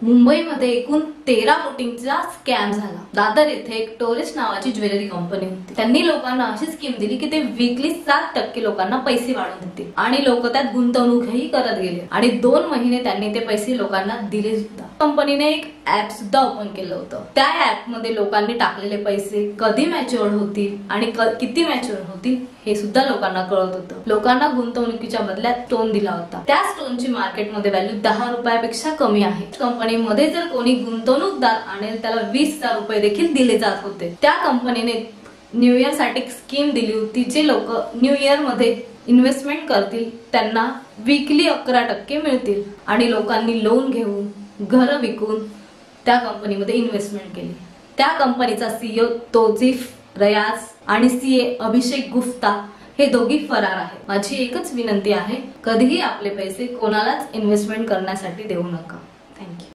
मुंबईमध्ये एकूण 13 कोटींचा स्कॅम झाला। दादर येथे एक टोरिस्ट नावाची ज्वेलरी कंपनी होती। त्यांनी लोकांना अशी स्कीम दिली की ते वीकली 7% लोकांना पैसे वाढवून देतील आणि लोक त्यात गुंतवणूकही करत गेले आणि 2 महिने त्यांनी ते पैसे लोकांना दिले सुद्धा। कंपनीने एक ऍप सुद्धा ओपन केलं होतं। त्या ऍप मध्ये लोकांनी टाकलेले पैसे कधी मॅच्युअर होतील आणि किती मॅच्युअर होतील हे सुद्धा लोकांना कळत होतं। लोकांना गुंतवणुकीच्या बदल्यात स्टोन दिला होता। त्या स्टोनची मार्केटमध्ये व्हॅल्यू 10 रुपयापेक्षा कमी आहे। कंपनीमध्ये जर कोणी गुंतवणूकदार आणेल त्याला 20,000 रुपये देखील दिले जात होते। त्या कंपनीने न्यू इयर साठी स्कीम दिली होती, जे लोक न्यू इयर मध्ये इन्व्हेस्टमेंट करतील त्यांना वीकली 11% मिळतील आणि लोकांनी लोन घेऊन घर विकून त्या कंपनीमध्ये इन्व्हेस्टमेंट केली। त्या कंपनीचा सीईओ तौसीफ रियाज आणि सीए अभिषेक गुप्ता हे दोघी फरार आहेत। माझी एकच विनंती आहे, कधीही आपले पैसे कोणालाच इन्व्हेस्टमेंट करण्यासाठी देऊ नका। थँक्यू।